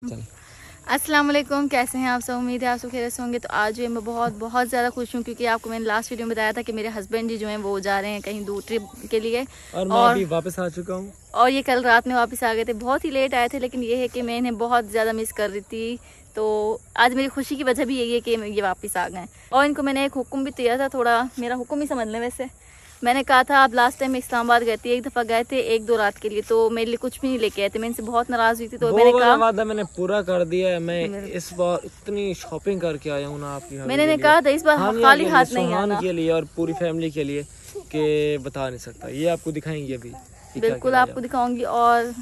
चल। अस्सलाम वालेकुम, कैसे हैं आप सब। उम्मीद है आप सब खैरियत से होंगे। तो आज जो है मैं बहुत ज़्यादा खुश हूँ क्योंकि आपको मैंने लास्ट वीडियो में बताया था कि मेरे हस्बैंड जी जो हैं वो जा रहे हैं कहीं दूर ट्रिप के लिए और मैं अभी वापस आ चुका हूँ। और ये कल रात में वापस आ गए थे, बहुत ही लेट आए थे, लेकिन ये है कि मैं इन्हें बहुत ज़्यादा मिस कर रही थी। तो आज मेरी खुशी की वजह भी यही है कि ये वापस आ गए। और इनको मैंने एक हुक्म भी दिया था, थोड़ा मेरा हुक्म ही समझ लें। वैसे मैंने कहा था आप लास्ट टाइम इस्लामाबाद गए थे, एक दफ़ा गए थे 1-2 रात के लिए, तो मेरे लिए कुछ भी नहीं लेके आए थे। मैं इनसे बहुत नाराज़ हुई थी, तो मैंने कहा वादा मैंने पूरा कर दिया है। मैं इस बार इतनी शॉपिंग करके आया हूँ ना आपकी। मैंने कहा था इस बार खाली हाथ नहीं आना के लिए और पूरी फैमिली के लिए कि बता नहीं सकता। ये आपको दिखाएंगे अभी, बिल्कुल आपको दिखाऊंगी। और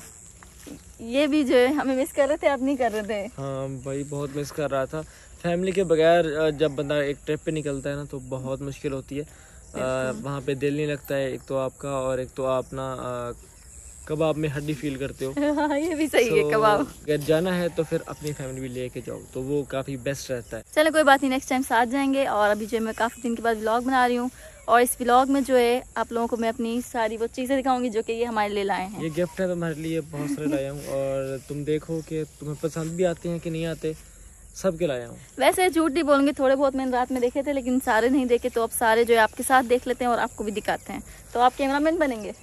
ये भी जो है हमें मिस कर रहे थे, आप नहीं कर रहे थे। हाँ भाई, बहुत मिस कर रहा था। फैमिली के बगैर जब बंदा एक ट्रिप पे निकलता है ना तो बहुत मुश्किल होती है। वहाँ पे दिल नहीं लगता है, एक तो आपका, और एक तो आप ना कबाब में हड्डी फील करते हो। हाँ, ये भी सही है। कबाब अगर जाना है तो फिर अपनी फैमिली भी लेके जाओ, तो वो काफ़ी बेस्ट रहता है। चलो कोई बात नहीं, नेक्स्ट टाइम साथ जाएंगे। और अभी जो मैं काफ़ी दिन के बाद व्लॉग बना रही हूँ, और इस व्लॉग में जो है आप लोगों को मैं अपनी सारी वो चीज़ें दिखाऊंगी जो कि ये हमारे लिए लाए हैं। ये गिफ्ट है तुम्हारे लिए, बहुत सारे लाया हूँ और तुम देखो कि तुम्हें पसंद भी आते हैं कि नहीं आते, सब के लाया हूँ। वैसे झूठ नहीं बोलूँगी, थोड़े बहुत मैंने रात में देखे थे लेकिन सारे नहीं देखे, तो अब सारे जो है आपके साथ देख लेते हैं और आपको भी दिखाते हैं। तो आप कैमरामैन बनेंगे।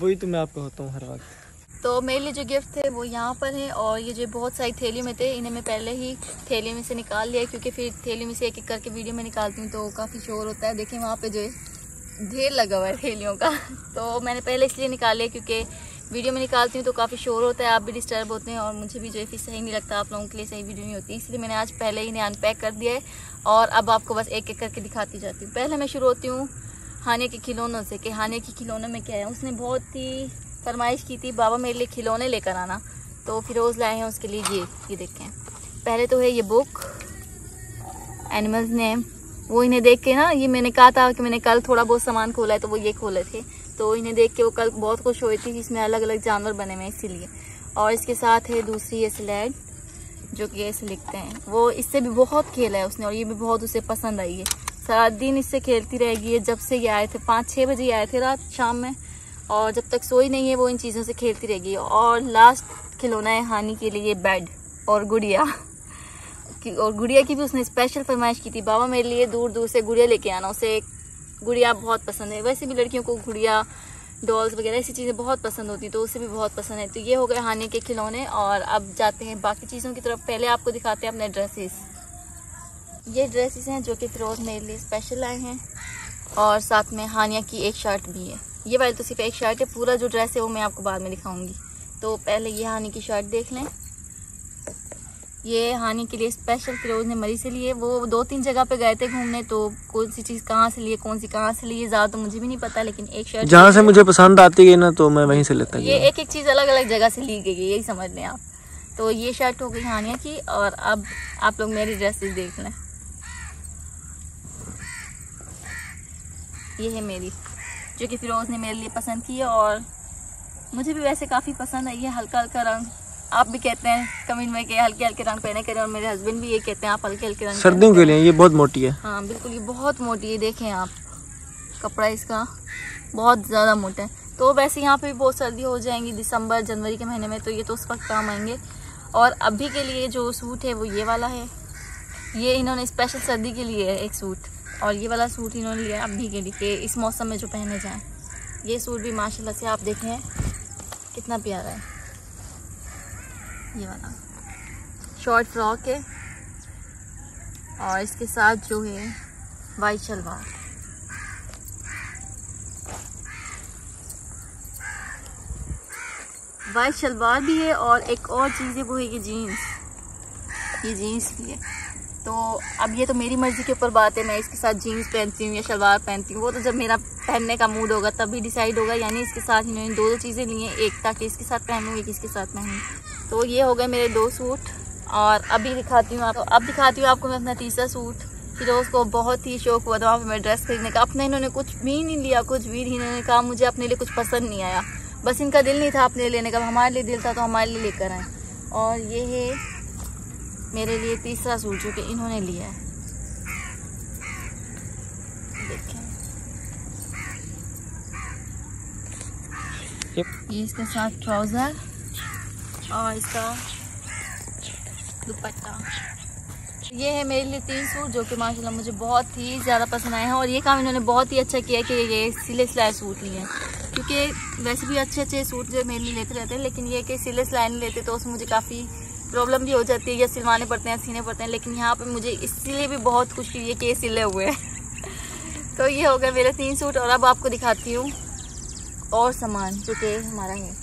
वही तो मैं आपको होता हूँ हर वक्त। तो मेरे लिए जो गिफ्ट थे वो यहाँ पर है, और ये जो बहुत सारी थैलियों में थे, इन्हें मैं पहले ही थैली में से निकाल लिया, क्योंकि फिर थैली में से एक एक करके वीडियो में निकालती हूँ तो काफ़ी शोर होता है। देखिए वहाँ पे जो है ढेर लगा हुआ है थैलियों का। तो मैंने पहले इसलिए निकाल लिया क्योंकि वीडियो में निकालती हूँ तो काफ़ी शोर होता है, आप भी डिस्टर्ब होते हैं, और मुझे भी जो है फिर सही नहीं लगता, आप लोगों के लिए सही वीडियो नहीं होती। इसलिए मैंने आज पहले ही इन्हें अनपैक कर दिया है और अब आपको बस एक एक करके दिखाती जाती हूँ। पहले मैं शुरू होती हूँ हानिया के खिलौनों से, कि हानिया के खिलौनों में क्या है। उसने बहुत ही फरमाइश की थी, बाबा मेरे लिए खिलौने लेकर आना, तो फिरोज़ लाए हैं उसके लिए ये देखें। पहले तो है ये बुक एनिमल्स नेम, वो इन्हें देख के ना, ये मैंने कहा था कि मैंने कल थोड़ा बहुत सामान खोला है, तो वो ये खोले थे, तो इन्हें देख के वो कल बहुत खुश हुई थी। इसमें अलग अलग जानवर बने हुए हैं इसीलिए। और इसके साथ है दूसरी ये स्लेड, जो कि ऐसे लिखते हैं। वो इससे भी बहुत खेला है उसने और ये भी बहुत उसे पसंद आई है। सारा दिन इससे खेलती रहेगी ये, जब से ये आए थे 5-6 बजे आए थे रात शाम में, और जब तक सोई नहीं है वो इन चीज़ों से खेलती रहेगी। और लास्ट खिलौना है हानि के लिए बेड और गुड़िया। और गुड़िया की भी उसने स्पेशल फरमाइश की थी, बाबा मेरे लिए दूर दूर से गुड़िया लेके आना, उसे गुड़िया बहुत पसंद है। वैसे भी लड़कियों को गुड़िया, डॉल्स वगैरह ऐसी चीज़ें बहुत पसंद होती, तो उसे भी बहुत पसंद है। तो ये हो गए हानि के खिलौने, और अब जाते हैं बाकी चीज़ों की तरफ। पहले आपको दिखाते हैं अपने ड्रेसेस। ये ड्रेसेस हैं जो कि फिरोज़ मेरे लिए स्पेशल आए हैं, और साथ में हानिया की एक शर्ट भी है। ये वाली तो सिर्फ एक शर्ट है, पूरा जो ड्रेस है वो मैं आपको बाद में दिखाऊंगी। तो पहले ये हानि की शर्ट देख लें। ये हानि के लिए स्पेशल फिरोज़ ने मरी से लिए। वो 2-3 जगह पे गए थे घूमने, तो कौन सी चीज़ कहाँ से लिए, कौन सी कहाँ से लिए, ज़्यादा तो मुझे भी नहीं पता, लेकिन एक शर्ट जहाँ से मुझे पसंद आती है ना तो मैं वहीं से लेता हूँ। ये एक एक चीज़ अलग अलग जगह से ली गई है, यही समझ लें आप। तो ये शर्ट हो गई हानिया की, और अब आप लोग मेरी ड्रेसेस देख लें। ये है मेरी, जो कि फिरोज़ ने मेरे लिए पसंद की है, और मुझे भी वैसे काफ़ी पसंद है। ये हल्का हल्का रंग, आप भी कहते हैं कमेंट में कि हल्के हल्के रंग पहने करें, और मेरे हस्बैंड भी ये कहते हैं आप हल्के हल्के रंग सर्दियों के लिए। ये बहुत मोटी है। हाँ बिल्कुल, ये बहुत मोटी है, देखें आप, कपड़ा इसका बहुत ज़्यादा मोटा है। तो वैसे यहाँ पे भी बहुत सर्दी हो जाएंगी दिसंबर जनवरी के महीने में, तो ये तो उस वक्त काम आएंगे। और अभी के लिए जो सूट है वो ये वाला है, ये इन्होंने स्पेशल सर्दी के लिए है एक सूट, और ये वाला सूट इन्होंने लिया अभी के लिए इस मौसम में जो पहने जाएँ। ये सूट भी माशाल्लाह से आप देखें कितना प्यारा है। ये वाला शॉर्ट फ्रॉक है, और इसके साथ जो है वाइट शलवार। वाइट शलवार भी है, और एक और चीज़ है वो है ये जीन्स, ये जीन्स भी है। तो अब ये तो मेरी मर्ज़ी के ऊपर बात है, मैं इसके साथ जीन्स पहनती हूँ या शलवार पहनती हूँ, वो तो जब मेरा पहनने का मूड होगा तभी डिसाइड होगा। यानी इसके साथ इन्होंने 2 चीज़ें ली हैं, एक ताकि इसके साथ पहनूँ, एक इसके साथ पहनूँ। तो ये हो गए मेरे 2 सूट, और अभी दिखाती हूँ आपको मैं अपना तीसरा सूट। फिरोज़ को बहुत ही शौक हुआ था वहाँ पर मैं ड्रेस खरीदने का, अपने इन्होंने कुछ भी नहीं लिया, कुछ भी इन्होंने कहा मुझे अपने लिए कुछ पसंद नहीं आया, बस इनका दिल नहीं था अपने लेने का, हमारे लिए दिल था तो हमारे लिए लेकर आए। और ये है मेरे लिए तीसरा सूट जो कि इन्होंने लिया है, देखें। ये इसके साथ ट्राउज़र और इसका दुपट्टा। ये है मेरे लिए 3 सूट जो कि माशाल्लाह मुझे बहुत ही ज़्यादा पसंद आए हैं। और ये काम इन्होंने बहुत ही अच्छा किया कि ये सिले सिलाए सूट लिए हैं, क्योंकि वैसे भी अच्छे अच्छे सूट जो मेरे लिए लेते रहते हैं, लेकिन ये कि सिले सिलाए नहीं लेते तो उसमें मुझे काफ़ी प्रॉब्लम भी हो जाती है, या सिलवाने पड़ते हैं, सीने पड़ते हैं। लेकिन यहाँ पे मुझे इसलिए भी बहुत खुशी हुई है कि ये सिले हुए हैं। तो ये हो गए मेरे 3 सूट। और अब आपको दिखाती हूँ और सामान जो कि हमारा है।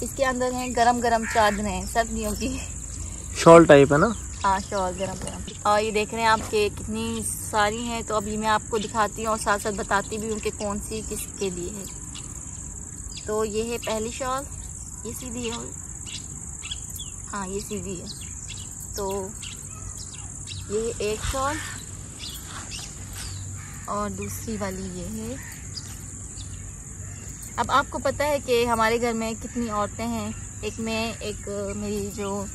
इसके अंदर है गरम गरम चादरें, सर्दियों की शॉल टाइप है ना? हाँ, शॉल गरम गरम। और ये देख रहे हैं आपके कितनी सारी हैं, तो अभी मैं आपको दिखाती हूँ और साथ साथ बताती भी हूँ कि कौन सी किसके लिए है। तो ये है पहली शॉल, ये सीधी है, हाँ ये सीधी है। तो ये है एक शॉल और दूसरी वाली ये है। अब आपको पता है कि हमारे घर में कितनी औरतें हैं, एक मैं, एक मेरी जो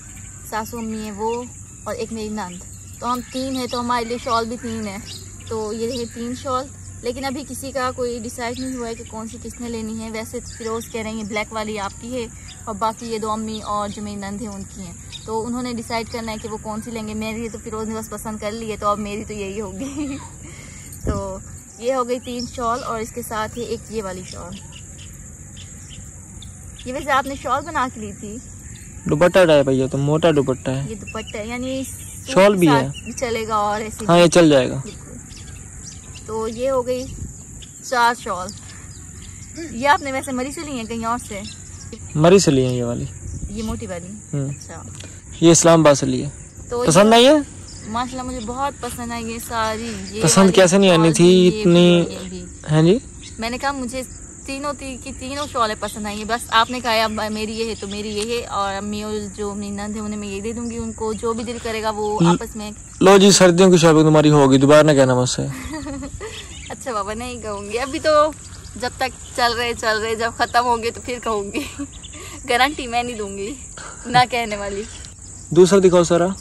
सासू अम्मी है वो, और एक मेरी नंद। तो हम 3 हैं, तो हमारे लिए शॉल भी 3 है। तो ये है 3 शॉल। लेकिन अभी किसी का कोई डिसाइड नहीं हुआ है कि कौन सी किसने लेनी है। वैसे फिरोज़ कह रही है ब्लैक वाली आपकी है और बाकी ये 2 अम्मी और जो मेरी नंद है उनकी हैं। तो उन्होंने डिसाइड करना है कि वो कौन सी लेंगे। मेरी तो फिरोज़ ने बस पसंद कर ली है, तो अब मेरी तो यही होगी। तो ये हो गई 3 शॉल और इसके साथ ही एक ये वाली शॉल। ये वैसे आपने शॉल बना के ली थी? दुपट्टा टाइप है, ये तो मोटा दुपट्टा है। ये दुपट्टा है, यानी शॉल भी है, भी चलेगा और ऐसे। हाँ ये चल जाएगा। तो ये हो गई 4 शॉल। ये आपने वैसे मरी से ली है कहीं और से? मरी से ली है ये वाली, ये मोटी वाली। अच्छा, ये इस्लामाबाद से ली है। तो पसंद आई है? माशाल्लाह मुझे बहुत पसंद आई ये सारी। ये पसंद कैसे नहीं आनी थी इतनी? हैं जी, मैंने कहा मुझे तीनों शॉलें पसंद आई है। बस आपने कहा अब मेरी ये है तो मेरी ये है, और अम्मी और जो मेरी नंद है उन्हें मैं ये दे दूंगी। उनको जो भी दिल करेगा वो आपस में। लो जी, सर्दियों की शॉपिंग तुम्हारी होगी, दोबारा ना कहना मुझसे। अच्छा बाबा, नहीं कहूँगी अभी, तो जब तक चल रहे, जब ख़त्म होंगे तो फिर कहूँगी। गारंटी मैं नहीं दूंगी, ना कहने वाली। दूसरा दिखाओ सारा,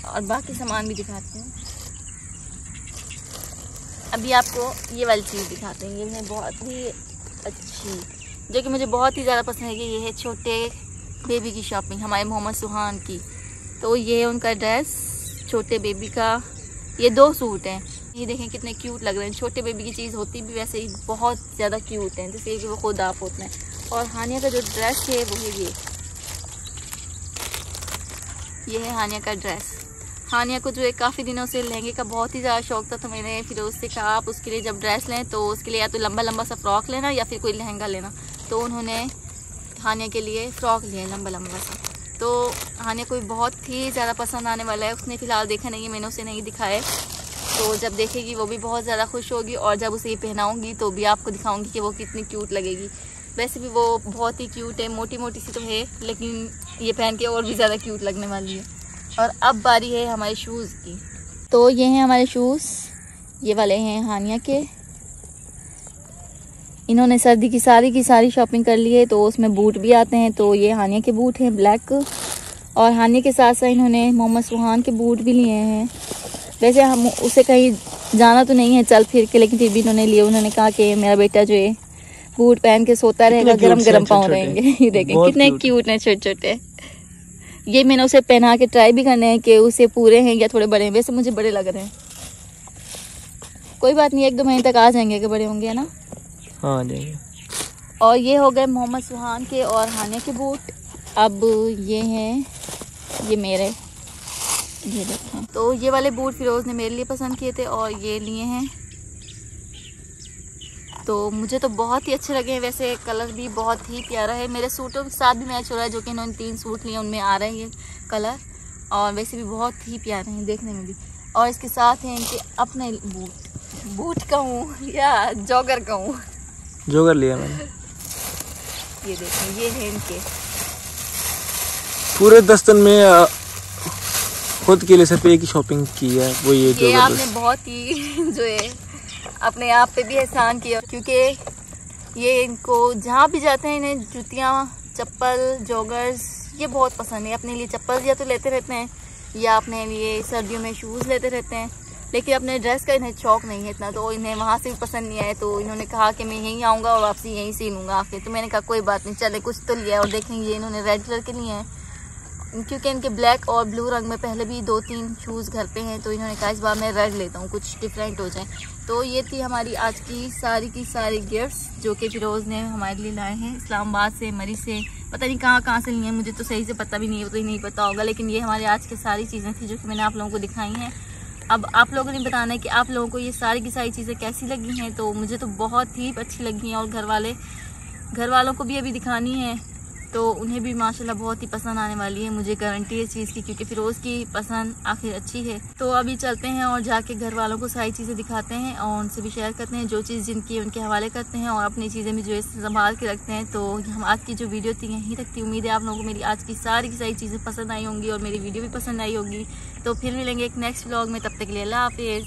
और बाकी सामान भी दिखाती हूँ। अभी आपको ये वाली चीज़ दिखाते हैं। ये है बहुत ही अच्छी, जो कि मुझे बहुत ही ज़्यादा पसंद है। कि ये है छोटे बेबी की शॉपिंग हमारे मोहम्मद सुहान की। तो ये है उनका ड्रेस, छोटे बेबी का। ये 2 सूट हैं। ये देखें कितने क्यूट लग रहे हैं। छोटे बेबी की चीज़ होती भी वैसे ही बहुत ज़्यादा क्यूट है, जैसे कि वो खुद आप होते हैं। और हानिया का जो ड्रेस है वो है ये है हानिया का ड्रेस। हानिया को जो है काफ़ी दिनों से लहंगे का बहुत ही ज़्यादा शौक था, तो मैंने फिरोज़ से कहा आप उसके लिए जब ड्रेस लें तो उसके लिए या तो लंबा लंबा सा फ़्रॉक लेना या फिर कोई लहंगा लेना। तो उन्होंने हानिया के लिए फ़्रॉक लिया लंबा लंबा सा। तो हानिया को बहुत ही ज़्यादा पसंद आने वाला है। उसने फ़िलहाल देखा नहीं है, मैंने उसे नहीं दिखाए। तो जब देखेगी वो भी बहुत ज़्यादा खुश होगी, और जब उसे ये पहनाऊँगी तो भी आपको दिखाऊँगी कि वो कितनी क्यूट लगेगी। वैसे भी वो बहुत ही क्यूट है, मोटी मोटी सी तो है, लेकिन ये पहन के और भी ज़्यादा क्यूट लगने वाली है। और अब बारी है हमारे शूज़ की। तो ये हैं हमारे शूज़, ये वाले हैं हानिया के। इन्होंने सर्दी की सारी शॉपिंग कर ली है, तो उसमें बूट भी आते हैं। तो ये हानिया के बूट हैं ब्लैक, और हानिया के साथ साथ इन्होंने मोहम्मद सुहान के बूट भी लिए हैं। वैसे हम उसे कहीं जाना तो नहीं है चल फिर के, लेकिन फिर भी इन्होंने लिए। उन्होंने कहा कि मेरा बेटा जो है बूट पहन के सोता रहेगा, गरम गरम पाँव रहेंगे। ये देखें कितने क्यूट हैं, छोटे छोटे। ये मैंने उसे पहना के ट्राई भी करने हैं कि उसे पूरे हैं या थोड़े बड़े हैं। वैसे मुझे बड़े लग रहे हैं, कोई बात नहीं, 1-2 महीने तक आ जाएंगे कि बड़े होंगे, है ना? हाँ आ जाएंगे। और ये हो गए मोहम्मद सुहान के और हानिया के बूट। अब ये हैं, ये मेरे, ये देखें। तो ये वाले बूट फिरोज़ ने मेरे लिए पसंद किए थे और ये लिए हैं। तो मुझे तो बहुत ही अच्छे लगे हैं। वैसे कलर भी बहुत ही प्यारा है, मेरे सूटों के साथ भी मैच हो रहा है। जो कि इन्होंने 3 सूट लिए उनमें आ रहे हैं ये कलर, और वैसे भी बहुत ही प्यारे हैं देखने में भी। और इसके साथ हैं इनके अपने बूट कहूँ या जॉगर कहूँ, जॉगर लिया मैंने। ये देखें, ये है इनके। पूरे 10 दिन में खुद के लिए सिर्फ एक ही शॉपिंग की है, वो ये जॉगर। आपने बहुत ही जो है अपने आप पे भी एहसान किया, क्योंकि ये इनको जहाँ भी जाते हैं इन्हें जूतियाँ, चप्पल, जॉगर्स ये बहुत पसंद है। अपने लिए चप्पल या तो लेते रहते हैं या अपने लिए सर्दियों में शूज़ लेते रहते हैं, लेकिन अपने ड्रेस का इन्हें शौक नहीं है इतना। तो इन्हें वहाँ से भी पसंद नहीं आया, तो इन्होंने कहा कि मैं यहीं आऊँगा और वापसी यहीं से लूँगा आके। तो मैंने कहा कोई बात नहीं, चले कुछ तो लिया। और देखें ये इन्होंने रेड कलर के लिए हैं, क्योंकि इनके ब्लैक और ब्लू रंग में पहले भी 2-3 शूज़ घर पे हैं, तो इन्होंने कहा इस बार मैं रेड लेता हूँ, कुछ डिफरेंट हो जाए। तो ये थी हमारी आज की सारी गिफ्ट्स जो कि फिरोज़ ने हमारे लिए लाए हैं इस्लामाबाद से, मरी से, पता नहीं कहाँ से लिए हैं, मुझे तो सही से पता भी नहीं है, तो ही नहीं पता होगा। लेकिन ये हमारी आज की सारी चीज़ें थी जो कि मैंने आप लोगों को दिखाई हैं। अब आप लोगों ने बताना है कि आप लोगों को ये सारी की सारी चीज़ें कैसी लगी हैं। तो मुझे तो बहुत ही अच्छी लगी हैं और घर वालों को भी अभी दिखानी है, तो उन्हें भी माशाल्लाह बहुत ही पसंद आने वाली है, मुझे गारंटी है इस चीज़ की, क्योंकि फिरोज़ की पसंद आखिर अच्छी है। तो अभी चलते हैं और जाके घर वालों को सारी चीज़ें दिखाते हैं और उनसे भी शेयर करते हैं, जो चीज़ जिनकी उनके हवाले करते हैं और अपनी चीज़ें भी जो है संभाल के रखते हैं। तो हम आज की जो वीडियो थी यहीं तक थी। उम्मीद है आप लोगों को मेरी आज की सारी चीज़ें पसंद आई होंगी और मेरी वीडियो भी पसंद आई होगी। तो फिर मिलेंगे एक नेक्स्ट व्लॉग में, तब तक के लिए अल्लाह हाफिज़।